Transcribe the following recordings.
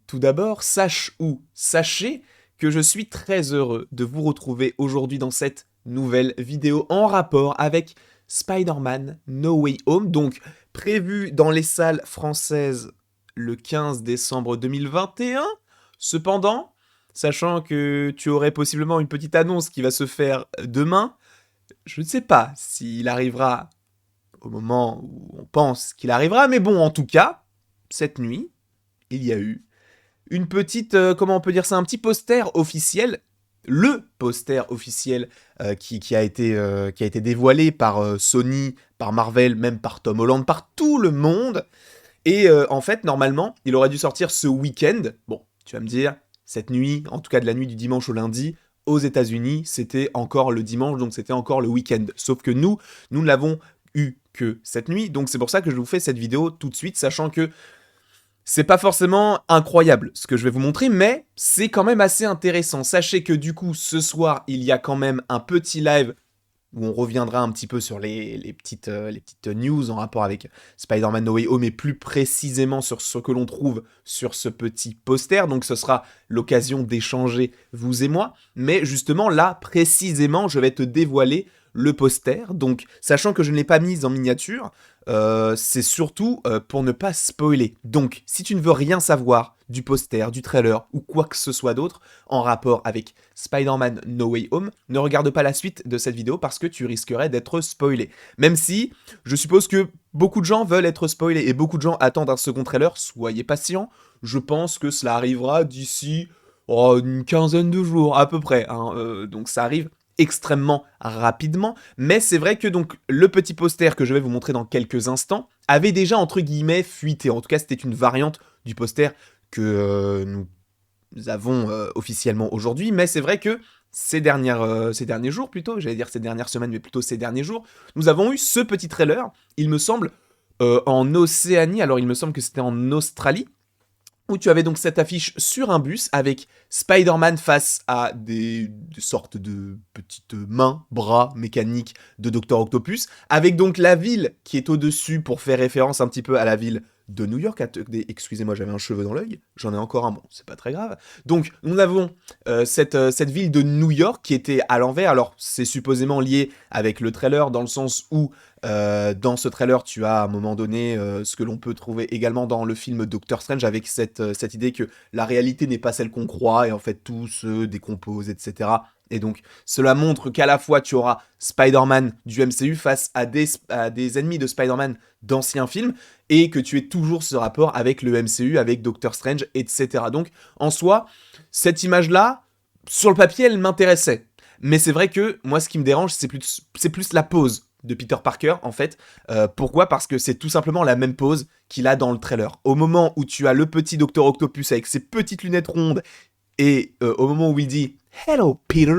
Tout d'abord, sachez que je suis très heureux de vous retrouver aujourd'hui dans cette nouvelle vidéo en rapport avec Spider-Man No Way Home, donc prévu dans les salles françaises le 15 décembre 2021. Cependant, sachant que tu aurais possiblement une petite annonce qui va se faire demain, je ne sais pas s'il arrivera au moment où on pense qu'il arrivera, mais bon, en tout cas, cette nuit, il y a eu une petite, comment on peut dire ça, un petit poster officiel, le poster officiel qui a été dévoilé par Sony, par Marvel, même par Tom Holland, par tout le monde. Et en fait, normalement, il aurait dû sortir ce week-end. Bon, tu vas me dire, cette nuit, en tout cas de la nuit du dimanche au lundi, aux États-Unis, c'était encore le dimanche, donc c'était encore le week-end. Sauf que nous ne l'avons eu que cette nuit, donc c'est pour ça que je vous fais cette vidéo tout de suite, sachant que c'est pas forcément incroyable ce que je vais vous montrer, mais c'est quand même assez intéressant. Sachez que du coup, ce soir, il y a quand même un petit live où on reviendra un petit peu sur les petites news en rapport avec Spider-Man No Way Home, et plus précisément sur ce que l'on trouve sur ce petit poster. Donc ce sera l'occasion d'échanger, vous et moi. Mais justement, là, précisément, je vais te dévoiler le poster. Donc, sachant que je ne l'ai pas mise en miniature, c'est surtout pour ne pas spoiler. Donc, si tu ne veux rien savoir du poster, du trailer ou quoi que ce soit d'autre en rapport avec Spider-Man No Way Home, ne regarde pas la suite de cette vidéo parce que tu risquerais d'être spoilé. Même si, je suppose que beaucoup de gens veulent être spoilés et beaucoup de gens attendent un second trailer, soyez patients, je pense que cela arrivera d'ici une quinzaine de jours à peu près, hein. Donc ça arrive extrêmement rapidement, mais c'est vrai que donc le petit poster que je vais vous montrer dans quelques instants avait déjà entre guillemets fuité. En tout cas, c'était une variante du poster que nous avons officiellement aujourd'hui, mais c'est vrai que ces derniers jours plutôt, j'allais dire ces dernières semaines, mais plutôt ces derniers jours, nous avons eu ce petit trailer, il me semble, en Océanie, alors il me semble que c'était en Australie, où tu avais donc cette affiche sur un bus avec Spider-Man face à des sortes de petites mains, bras mécaniques de Dr. Octopus, avec donc la ville qui est au-dessus pour faire référence un petit peu à la ville de New York. Excusez-moi, j'avais un cheveu dans l'œil, j'en ai encore un, bon, c'est pas très grave. Donc, nous avons cette ville de New York qui était à l'envers, alors c'est supposément lié avec le trailer, dans le sens où dans ce trailer, tu as à un moment donné ce que l'on peut trouver également dans le film Doctor Strange, avec cette idée que la réalité n'est pas celle qu'on croit et en fait tout se décompose, etc. Et donc cela montre qu'à la fois tu auras Spider-Man du MCU face à des ennemis de Spider-Man d'anciens films, et que tu aies toujours ce rapport avec le MCU, avec Doctor Strange, etc. Donc en soi, cette image-là, sur le papier, elle m'intéressait. Mais c'est vrai que moi, ce qui me dérange, c'est plus la pose de Peter Parker, en fait. Pourquoi ? Parce que c'est tout simplement la même pose qu'il a dans le trailer. Au moment où tu as le petit Docteur Octopus avec ses petites lunettes rondes, et au moment où il dit « Hello, Peter »,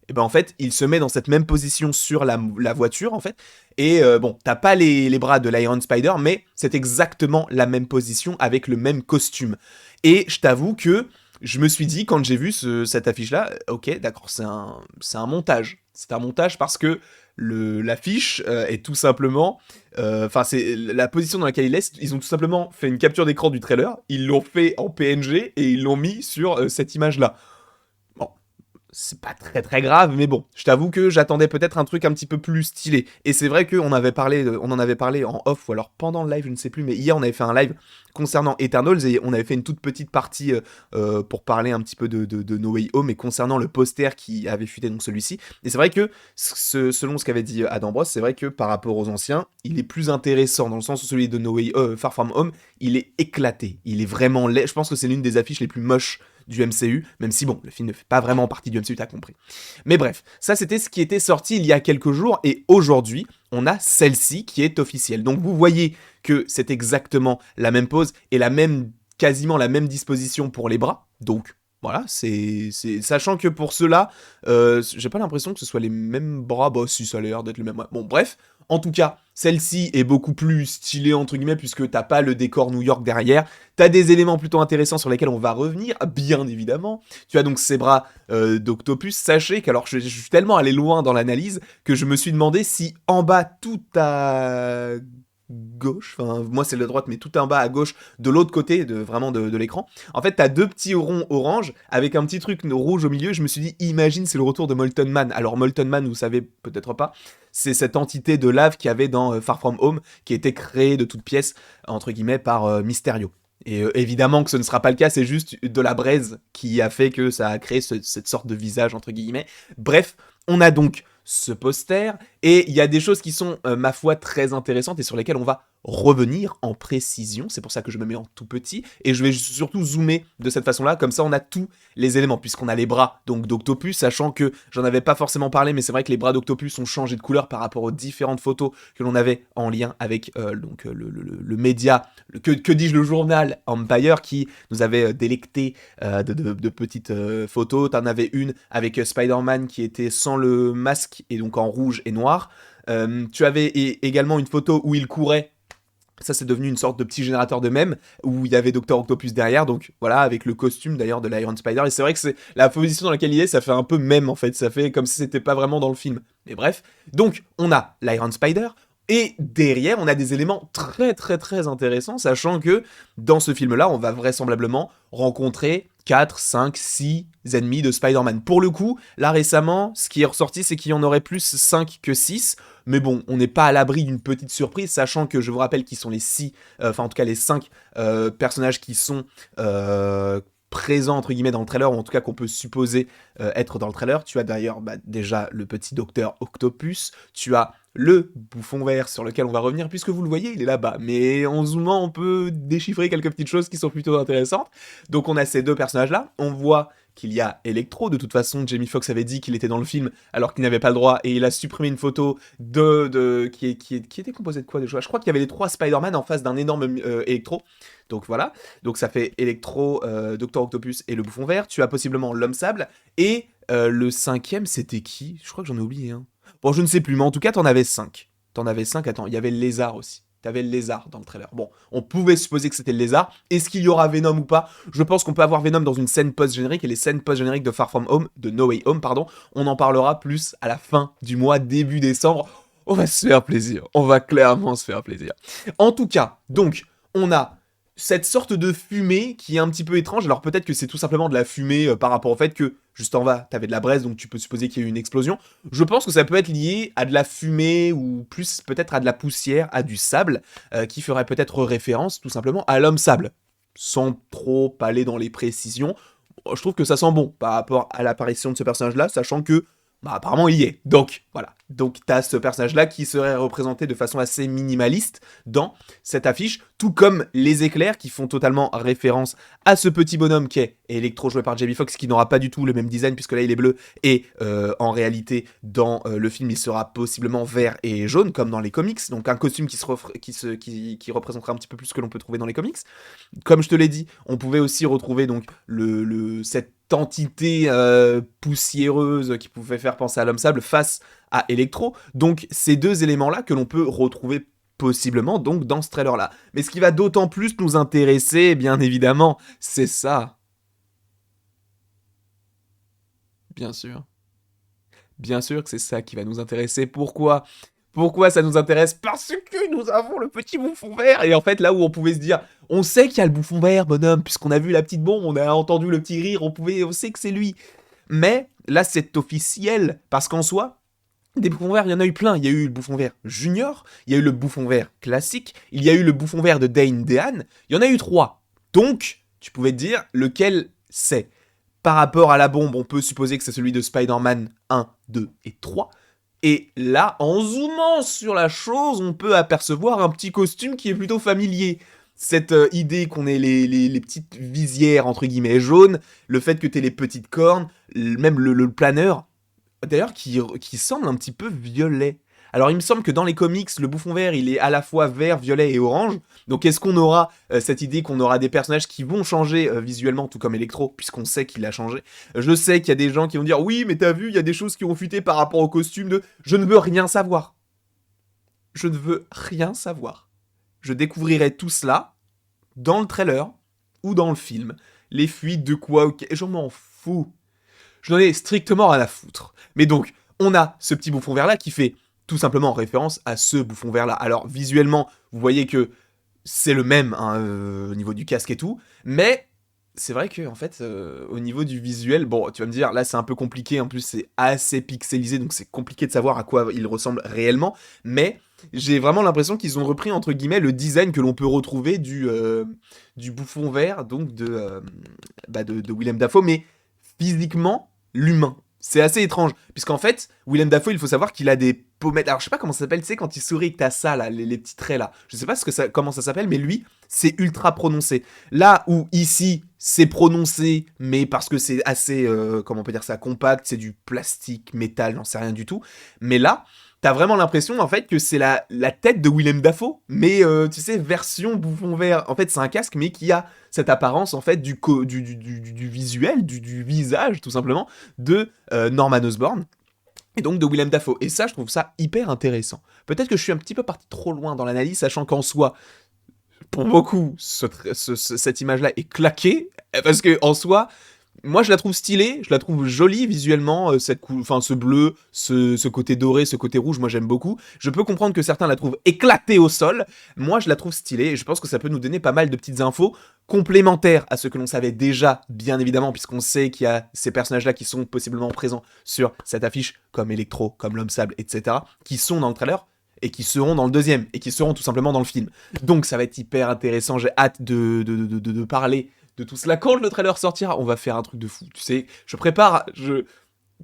et ben en fait, il se met dans cette même position sur la voiture, en fait. Et bon, t'as pas les bras de l'Iron Spider, mais c'est exactement la même position avec le même costume. Et je t'avoue que je me suis dit, quand j'ai vu cette affiche-là, ok, d'accord, c'est un montage. C'est un montage parce que l'affiche est tout simplement... Enfin, c'est la position dans laquelle il est. Ils ont tout simplement fait une capture d'écran du trailer, ils l'ont fait en PNG et ils l'ont mis sur cette image-là. Bon, c'est pas très très grave, mais bon, je t'avoue que j'attendais peut-être un truc un petit peu plus stylé. Et c'est vrai qu'on on en avait parlé en off, ou alors pendant le live, je ne sais plus, mais hier on avait fait un live concernant Eternals, et on avait fait une toute petite partie pour parler un petit peu de No Way Home, et concernant le poster qui avait fuité, donc celui-ci. Et c'est vrai que, selon ce qu'avait dit Adam Bros, c'est vrai que par rapport aux anciens, il est plus intéressant, dans le sens où celui de Far From Home, il est éclaté, il est vraiment laid. Je pense que c'est l'une des affiches les plus moches du MCU, même si bon, le film ne fait pas vraiment partie du MCU, t'as compris. Mais bref, ça c'était ce qui était sorti il y a quelques jours, et aujourd'hui, on a celle-ci qui est officielle. Donc vous voyez que c'est exactement la même pose et quasiment la même disposition pour les bras. Donc voilà, sachant que pour ceux-là, j'ai pas l'impression que ce soit les mêmes bras. Bah si, ça a l'air d'être le même. Bon bref, en tout cas, celle-ci est beaucoup plus stylée entre guillemets, puisque t'as pas le décor New York derrière. T'as des éléments plutôt intéressants sur lesquels on va revenir, bien évidemment. Tu as donc ces bras d'Octopus. Sachez qu'alors je suis tellement allé loin dans l'analyse que je me suis demandé si en bas tout à gauche, enfin moi c'est la droite mais tout en bas à gauche, de l'autre côté vraiment de l'écran, en fait t'as deux petits ronds orange avec un petit truc rouge au milieu. Je me suis dit imagine c'est le retour de Molten Man. Alors Molten Man, vous savez peut-être pas, c'est cette entité de lave qu'il y avait dans Far From Home, qui a été créée de toutes pièces entre guillemets par Mysterio. Et évidemment que ce ne sera pas le cas, c'est juste de la braise qui a fait que ça a créé cette sorte de visage entre guillemets. Bref, on a donc ce poster, et il y a des choses qui sont, ma foi, très intéressantes et sur lesquelles on va revenir en précision. C'est pour ça que je me mets en tout petit, et je vais surtout zoomer de cette façon-là, comme ça on a tous les éléments, puisqu'on a les bras donc d'Octopus, sachant que j'en avais pas forcément parlé, mais c'est vrai que les bras d'Octopus ont changé de couleur par rapport aux différentes photos que l'on avait en lien avec le média, que dis-je, le journal Empire, qui nous avait délecté de petites photos. T'en avais une avec Spider-Man qui était sans le masque et donc en rouge et noir. Tu avais également une photo où il courait. Ça, c'est devenu une sorte de petit générateur de mèmes où il y avait Dr. Octopus derrière, donc voilà, avec le costume d'ailleurs de l'Iron Spider. Et c'est vrai que c'est la position dans laquelle il est, ça fait un peu mème en fait, ça fait comme si c'était pas vraiment dans le film. Mais bref, donc on a l'Iron Spider, et derrière, on a des éléments très très très intéressants, sachant que dans ce film-là, on va vraisemblablement rencontrer 4, 5, 6 ennemis de Spider-Man. Pour le coup, là récemment, ce qui est ressorti, c'est qu'il y en aurait plus 5 que 6. Mais bon, on n'est pas à l'abri d'une petite surprise, sachant que je vous rappelle qu'ils sont les 6, enfin en tout cas les 5 personnages qui sont présents entre guillemets dans le trailer, ou en tout cas qu'on peut supposer être dans le trailer. Tu as d'ailleurs déjà le petit docteur Octopus, tu as le bouffon vert sur lequel on va revenir, puisque vous le voyez, il est là-bas. Mais en zoomant, on peut déchiffrer quelques petites choses qui sont plutôt intéressantes. Donc on a ces deux personnages-là, on voit qu'il y a Electro. De toute façon, Jamie Foxx avait dit qu'il était dans le film alors qu'il n'avait pas le droit, et il a supprimé une photo qui était composée de quoi déjà. Je crois qu'il y avait les 3 Spider-Man en face d'un énorme Electro. Donc voilà, donc ça fait Electro, Dr. Octopus et le bouffon vert. Tu as possiblement l'homme sable, et le 5e c'était qui? Je crois que j'en ai oublié un. Bon, je ne sais plus, mais en tout cas t'en avais 5. T'en avais 5, attends, il y avait le lézard aussi. T'avais le lézard dans le trailer. Bon, on pouvait supposer que c'était le lézard. Est-ce qu'il y aura Venom ou pas? Je pense qu'on peut avoir Venom dans une scène post-générique, et les scènes post-génériques de Far From Home, de No Way Home, pardon, on en parlera plus à la fin du mois, début décembre. On va se faire plaisir. On va clairement se faire plaisir. En tout cas, donc, on a cette sorte de fumée qui est un petit peu étrange. Alors peut-être que c'est tout simplement de la fumée par rapport au fait que juste en bas, t'avais de la braise, donc tu peux supposer qu'il y a eu une explosion. Je pense que ça peut être lié à de la fumée, ou plus peut-être à de la poussière, à du sable, qui ferait peut-être référence tout simplement à l'homme sable. Sans trop aller dans les précisions, je trouve que ça sent bon par rapport à l'apparition de ce personnage-là, sachant que apparemment il y est. Donc voilà. Donc t'as ce personnage-là qui serait représenté de façon assez minimaliste dans cette affiche, tout comme les éclairs qui font totalement référence à ce petit bonhomme qui est Electro, joué par Jamie Foxx, qui n'aura pas du tout le même design puisque là il est bleu, et en réalité dans le film il sera possiblement vert et jaune comme dans les comics, donc un costume qui représentera un petit peu plus ce que l'on peut trouver dans les comics. Comme je te l'ai dit, on pouvait aussi retrouver donc cette entité poussiéreuse qui pouvait faire penser à l'homme sable face à Electro. Donc ces deux éléments-là que l'on peut retrouver possiblement donc dans ce trailer-là. Mais ce qui va d'autant plus nous intéresser, bien évidemment, c'est ça. Bien sûr. Bien sûr que c'est ça qui va nous intéresser. Pourquoi ça nous intéresse? Parce que nous avons le petit bouffon vert. Et en fait, là où on pouvait se dire, on sait qu'il y a le bouffon vert, bonhomme, puisqu'on a vu la petite bombe, on a entendu le petit rire, on sait que c'est lui. Mais là, c'est officiel, parce qu'en soi, des bouffons verts, il y en a eu plein. Il y a eu le bouffon vert junior, il y a eu le bouffon vert classique, il y a eu le bouffon vert de Dane DeHaan, il y en a eu 3. Donc, tu pouvais te dire lequel c'est. Par rapport à la bombe, on peut supposer que c'est celui de Spider-Man 1, 2 et 3. Et là, en zoomant sur la chose, on peut apercevoir un petit costume qui est plutôt familier. Cette idée qu'on ait les petites visières, entre guillemets, jaunes, le fait que tu aies les petites cornes, même le planeur, d'ailleurs, qui semble un petit peu violet. Alors, il me semble que dans les comics, le bouffon vert, il est à la fois vert, violet et orange. Donc, est-ce qu'on aura cette idée qu'on aura des personnages qui vont changer visuellement, tout comme Electro, puisqu'on sait qu'il a changé? Je sais qu'il y a des gens qui vont dire, oui, mais t'as vu, il y a des choses qui ont fuité par rapport au costume de... Je ne veux rien savoir. Je ne veux rien savoir. Je découvrirai tout cela dans le trailer ou dans le film. Les fuites de quoi, ok, je m'en fous. Je n'en ai strictement rien à foutre. Mais donc, on a ce petit bouffon vert là qui fait tout simplement en référence à ce bouffon vert là. Alors visuellement, vous voyez que c'est le même hein, au niveau du casque et tout, mais c'est vrai que en fait, au niveau du visuel, bon, tu vas me dire, là c'est un peu compliqué, en plus c'est assez pixelisé, donc c'est compliqué de savoir à quoi il ressemble réellement, mais j'ai vraiment l'impression qu'ils ont repris entre guillemets le design que l'on peut retrouver du bouffon vert, donc de Willem Dafoe, mais physiquement l'humain. C'est assez étrange, puisqu'en fait, Willem Dafoe, il faut savoir qu'il a des pommettes. Alors, je sais pas comment ça s'appelle, tu sais, quand il sourit et que t'as ça, là, les petits traits, là. Je sais pas comment ça s'appelle, mais lui, c'est ultra prononcé. Là où, ici, c'est prononcé, mais parce que c'est assez, comment on peut dire ça, compact, c'est du plastique, métal, j'en sais rien du tout. Mais là, t'as vraiment l'impression, en fait, que c'est la tête de Willem Dafoe, mais, tu sais, version bouffon vert. En fait, c'est un casque, mais qui a cette apparence, en fait, du visuel, du visage, tout simplement, de Norman Osborn, et donc de Willem Dafoe. Et ça, je trouve ça hyper intéressant. Peut-être que je suis un petit peu parti trop loin dans l'analyse, sachant qu'en soi, pour beaucoup, cette image-là est claquée, parce que en soi, moi je la trouve stylée, je la trouve jolie visuellement, ce bleu, ce côté doré, ce côté rouge, moi j'aime beaucoup. Je peux comprendre que certains la trouvent éclatée au sol, moi je la trouve stylée, et je pense que ça peut nous donner pas mal de petites infos complémentaires à ce que l'on savait déjà, bien évidemment, puisqu'on sait qu'il y a ces personnages-là qui sont possiblement présents sur cette affiche, comme Electro, comme l'Homme Sable, etc., qui sont dans le trailer, et qui seront dans le deuxième, et qui seront tout simplement dans le film. Donc ça va être hyper intéressant, j'ai hâte de parler de tout cela. Quand le trailer sortira, on va faire un truc de fou, tu sais,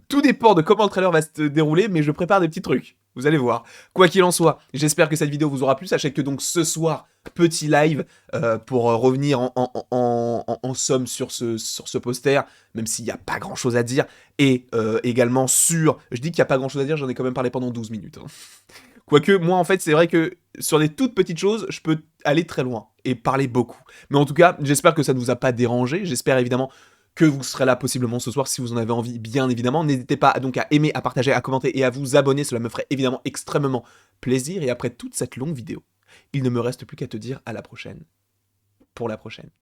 tout dépend de comment le trailer va se dérouler, mais je prépare des petits trucs. Vous allez voir. Quoi qu'il en soit, j'espère que cette vidéo vous aura plu. Sachez que donc ce soir, petit live pour revenir en somme sur ce poster, même s'il n'y a pas grand chose à dire. Et également sur... Je dis qu'il n'y a pas grand chose à dire, j'en ai quand même parlé pendant 12 minutes. Hein. Quoique, moi, en fait, c'est vrai que sur des toutes petites choses, je peux aller très loin et parler beaucoup. Mais en tout cas, j'espère que ça ne vous a pas dérangé. J'espère évidemment que vous serez là possiblement ce soir si vous en avez envie, bien évidemment. N'hésitez pas donc à aimer, à partager, à commenter et à vous abonner. Cela me ferait évidemment extrêmement plaisir. Et après toute cette longue vidéo, il ne me reste plus qu'à te dire à la prochaine. Pour la prochaine.